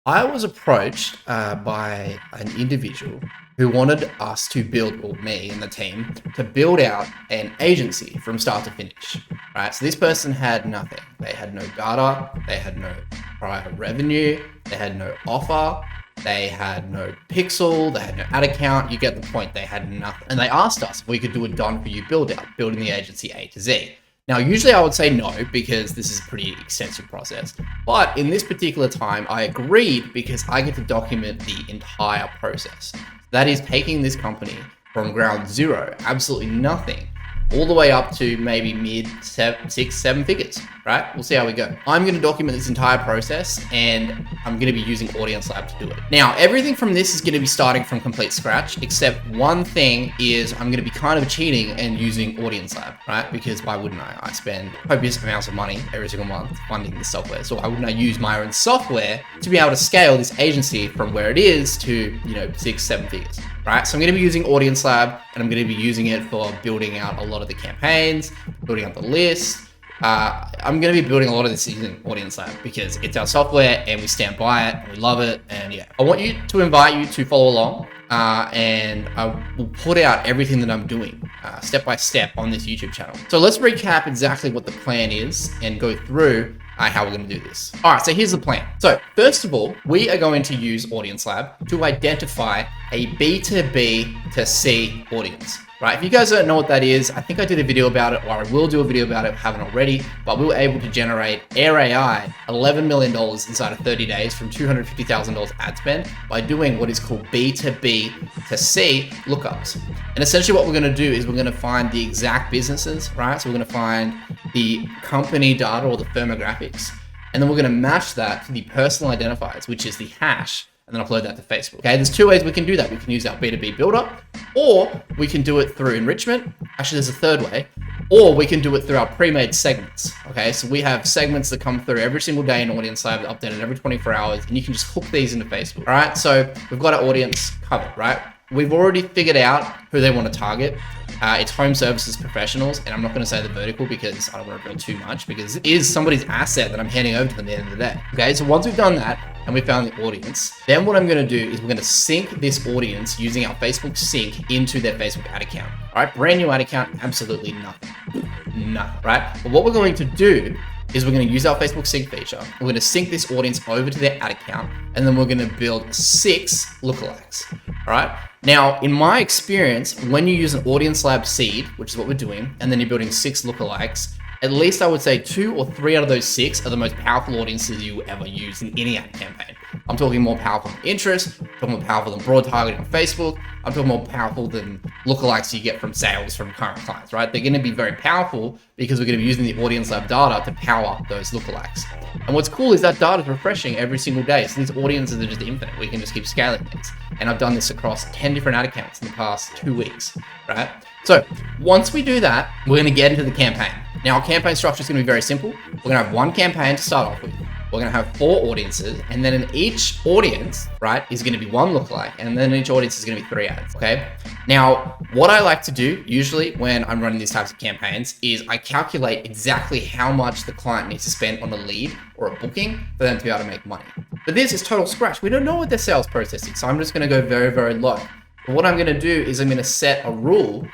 I was approached by an individual who wanted us to build, or me and the team, to build out an agency from start to finish. Right. So this person had nothing. They had no data. They had no prior revenue. They had no offer. They had no pixel. They had no ad account. You get the point. They had nothing. And they asked us if we could do a done for you build out, building the agency A to Z. Now, usually I would say no because this is a pretty extensive process. But in this particular time, I agreed because I get to document the entire process. That is taking this company from ground zero, absolutely nothing, all the way up to maybe mid 6, 7 figures, right? We'll see how we go. I'm going to document this entire process and I'm going to be using Audience Lab to do it. Now, everything from this is going to be starting from complete scratch, except one thing is I'm going to be kind of cheating and using Audience Lab, right? Because why wouldn't I? I spend copious amounts of money every single month funding this software. So why wouldn't I use my own software to be able to scale this agency from where it is to, 6, 7 figures, right? So I'm going to be using Audience Lab and I'm going to be using it for building out a lot of the campaigns, building out the list. I'm going to be building a lot of this using Audience Lab because it's our software and we stand by it and we love it. And yeah, I want you to invite you to follow along and I will put out everything that I'm doing step by step on this YouTube channel. So let's recap exactly what the plan is and go through how we're going to do this. All right, so here's the plan. So first of all, we are going to use Audience Lab to identify a B2B to C audience. Right, if you guys don't know what that is, I think I did a video about it, or I will do a video about it if I haven't already, but we were able to generate Air AI $11 million inside of 30 days from $250,000 ad spend by doing what is called B2B to C lookups. And essentially what we're gonna do is we're gonna find the exact businesses, right? So we're gonna find the company data or the firmographics, and then we're gonna match that to the personal identifiers, which is the hash, and then upload that to Facebook. Okay, there's two ways we can do that. We can use our B2B builder, or we can do it through enrichment. Actually, there's a third way, or we can do it through our pre-made segments. Okay, so we have segments that come through every single day in Audience Lab, updated every 24 hours, and you can just hook these into Facebook. All right, so we've got our audience covered, right? We've already figured out who they want to target. It's home services professionals, and I'm not going to say the vertical because I don't want to reveal too much because it is somebody's asset that I'm handing over to them at the end of the day. Okay, so once we've done that and we found the audience, then what I'm going to do is we're going to sync this audience using our Facebook sync into their Facebook ad account. All right, brand new ad account, absolutely nothing, right? But what we're going to do is we're going to use our Facebook sync feature. We're going to sync this audience over to their ad account, and then we're going to build 6 lookalikes. All right. Now, in my experience, when you use an Audience Lab seed, which is what we're doing, and then you're building 6 lookalikes, at least I would say 2 or 3 out of those 6 are the most powerful audiences you will ever use in any ad campaign. I'm talking more powerful than interest, I'm talking more powerful than broad targeting on Facebook, I'm talking more powerful than lookalikes you get from sales from current clients, right? They're going to be very powerful because we're going to be using the Audience Lab data to power those lookalikes. And what's cool is that data is refreshing every single day. So these audiences are just infinite. We can just keep scaling things. And I've done this across 10 different ad accounts in the past 2 weeks, right? So once we do that, we're going to get into the campaign. Now, our campaign structure is going to be very simple. We're going to have one campaign to start off with. We're going to have 4 audiences, and then in each audience, right, is going to be 1 lookalike, and then each audience is going to be 3 ads, okay? Now, what I like to do, usually when I'm running these types of campaigns, is I calculate exactly how much the client needs to spend on a lead or a booking for them to be able to make money. But this is total scratch. We don't know what their sales process is, so I'm just going to go very, very low. But what I'm going to do is I'm going to set a rule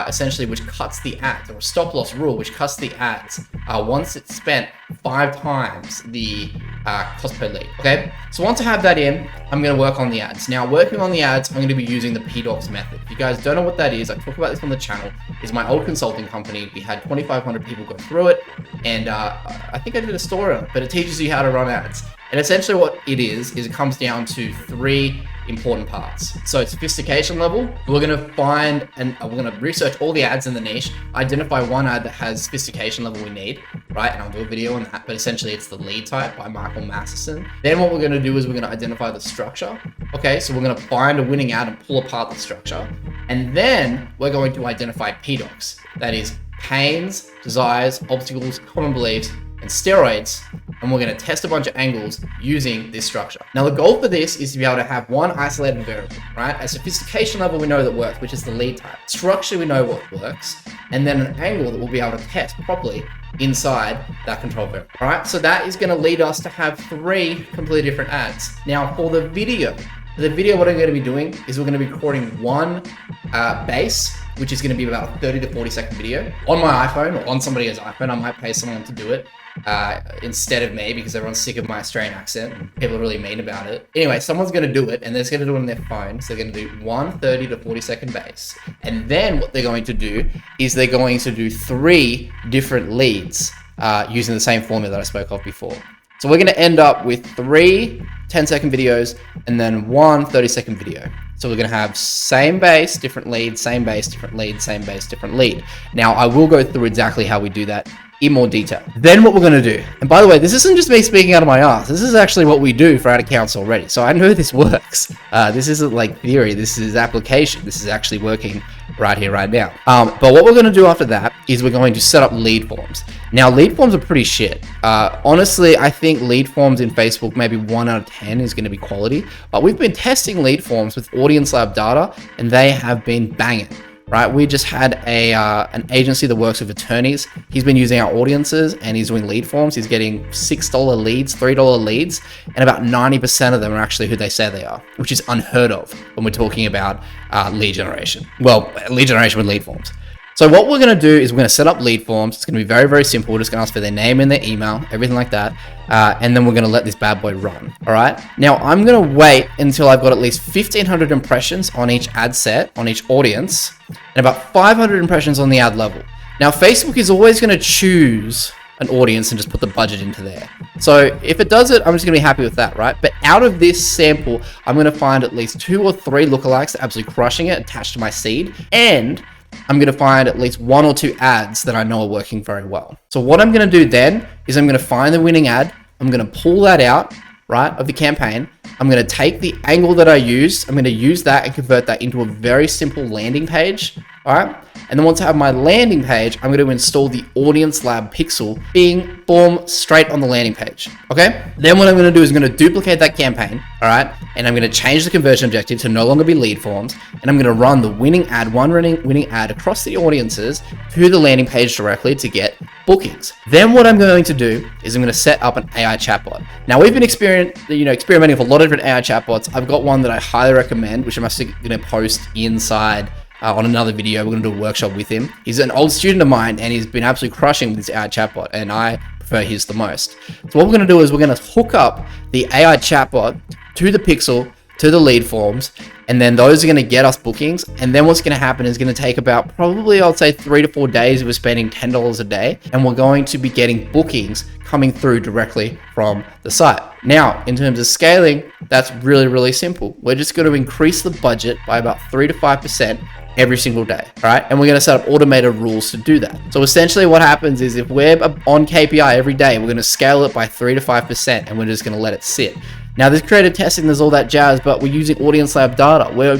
essentially which cuts the ads, or a stop loss rule which cuts the ads once it's spent 5 times the cost per lead. Okay, so once I have that in, I'm going to work on the ads. Now, working on the ads, I'm going to be using the PDocs method. If you guys don't know what that is, I talk about this on the channel. It's my old consulting company. We had 2,500 people go through it, and I think I did a story on it, but it teaches you how to run ads. And essentially what it is it comes down to 3 important parts. So sophistication level, we're going to find and we're going to research all the ads in the niche, identify one ad that has sophistication level we need, right? And I'll do a video on that, but essentially it's the lead type by Michael Masterson. Then what we're going to do is we're going to identify the structure. Okay, so we're going to find a winning ad and pull apart the structure. And then we're going to identify PDocs. That is pains, desires, obstacles, common beliefs, and steroids, and we're going to test a bunch of angles using this structure. Now, the goal for this is to be able to have one isolated variable, right? At sophistication level, we know that works, which is the lead type. Structure, we know what works, and then an angle that we'll be able to test properly inside that control variable. All right, so that is going to lead us to have 3 completely different ads. Now, for the video, what I'm going to be doing is we're going to be recording one base, which is going to be about a 30 to 40 second video on my iPhone or on somebody else's iPhone. I might pay someone to do it instead of me because everyone's sick of my Australian accent and people are really mean about it. Anyway, someone's going to do it and they're going to do it on their phone. So they're going to do one 30 to 40 second base. And then what they're going to do is they're going to do 3 different leads using the same formula that I spoke of before. So we're going to end up with 3 10-second videos and then one 30-second video. So we're going to have same base, different lead, same base, different lead, same base, different lead. Now, I will go through exactly how we do that in more detail. Then what we're going to do, and by the way, this isn't just me speaking out of my ass. This is actually what we do for ad accounts already. So I know this works. This isn't like theory. This is application. This is actually working right here, right now. But what we're going to do after that is we're going to set up lead forms. Now, lead forms are pretty shit. Honestly, I think lead forms in Facebook, maybe 1 out of 10 is going to be quality. But we've been testing lead forms with Audience Lab data, and they have been banging. Right, we just had an agency that works with attorneys. He's been using our audiences and he's doing lead forms. He's getting $6 leads, $3 leads, and about 90% of them are actually who they say they are, which is unheard of when we're talking about lead generation. Well, lead generation with lead forms. So what we're going to do is we're going to set up lead forms. It's going to be very, very simple. We're just going to ask for their name and their email, everything like that. And then we're going to let this bad boy run. All right. Now I'm going to wait until I've got at least 1,500 impressions on each ad set, on each audience, and about 500 impressions on the ad level. Now, Facebook is always going to choose an audience and just put the budget into there. So if it does it, I'm just going to be happy with that, right? But out of this sample, I'm going to find at least 2 or 3 lookalikes that are absolutely crushing it attached to my seed. And I'm going to find at least 1 or 2 ads that I know are working very well. So what I'm going to do then is I'm going to find the winning ad. I'm going to pull that out, right, of the campaign. I'm going to take the angle that I used. I'm going to use that and convert that into a very simple landing page. All right. And then once I have my landing page, I'm going to install the Audience Lab pixel being boom straight on the landing page. Okay. Then what I'm going to do is I'm going to duplicate that campaign. All right. And I'm going to change the conversion objective to no longer be lead forms. And I'm going to run the winning ad, winning ad across the audiences to the landing page directly to get bookings. Then what I'm going to do is I'm going to set up an AI chatbot. Now we've been experimenting with a lot of different AI chatbots. I've got one that I highly recommend, which I'm actually going to post inside on another video. We're going to do a workshop with him. He's an old student of mine and he's been absolutely crushing with this AI chatbot, and I prefer his the most. So what we're going to do is we're going to hook up the AI chatbot to the pixel, to the lead forms, and then those are going to get us bookings. And then what's going to happen is going to take about probably, I'd say 3 to 4 days. We're spending $10 a day, and we're going to be getting bookings coming through directly from the site. Now, in terms of scaling, that's really, really simple. We're just going to increase the budget by about 3 to 5% every single day, right? And we're going to set up automated rules to do that. So essentially what happens is if we're on KPI every day, we're going to scale it by 3 to 5%, and we're just going to let it sit. Now, there's creative testing, there's all that jazz, but we're using Audience Lab data. We're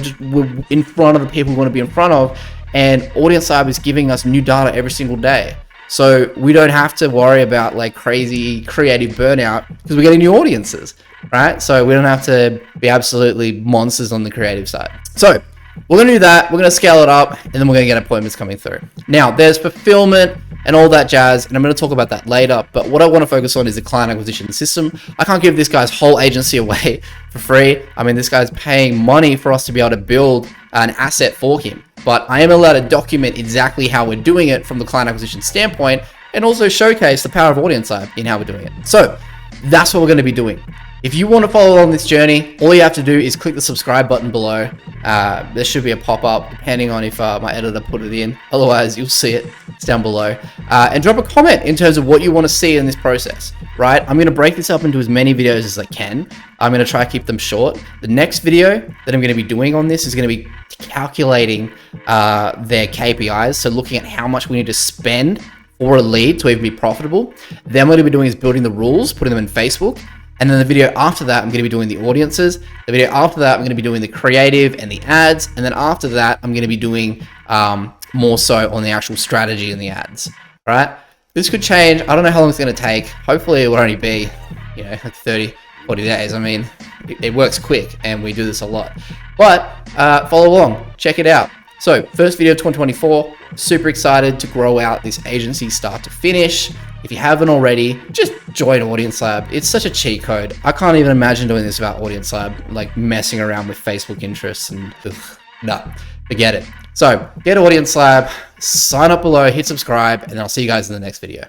in front of the people we want to be in front of, and Audience Lab is giving us new data every single day. So we don't have to worry about like crazy creative burnout because we're getting new audiences, right? So we don't have to be absolutely monsters on the creative side. So we're going to do that. We're going to scale it up, and then we're going to get appointments coming through. Now, there's fulfillment and all that jazz, and I'm going to talk about that later. But what I want to focus on is the client acquisition system. I can't give this guy's whole agency away for free. I mean, this guy's paying money for us to be able to build an asset for him. But I am allowed to document exactly how we're doing it from the client acquisition standpoint, and also showcase the power of Audience Lab in how we're doing it. So that's what we're going to be doing. If you want to follow on this journey, all you have to do is click the subscribe button below. There should be a pop-up depending on if my editor put it in. Otherwise, you'll see it. It's down below. And drop a comment in terms of what you want to see in this process, right? I'm going to break this up into as many videos as I can. I'm going to try to keep them short. The next video that I'm going to be doing on this is going to be calculating their KPIs. So looking at how much we need to spend for a lead to even be profitable. Then what I'm going to be doing is building the rules, putting them in Facebook. And then the video after that, I'm going to be doing the audiences. The video after that, I'm going to be doing the creative and the ads. And then after that, I'm going to be doing more so on the actual strategy and the ads, right? This could change. I don't know how long it's going to take. Hopefully it will only be, like 30, 40 days. I mean, it works quick and we do this a lot. But follow along, check it out. So first video of 2024, super excited to grow out this agency start to finish. If you haven't already, just join Audience Lab. It's such a cheat code. I can't even imagine doing this without Audience Lab, like messing around with Facebook interests and no, forget it. So get Audience Lab, sign up below, hit subscribe, and I'll see you guys in the next video.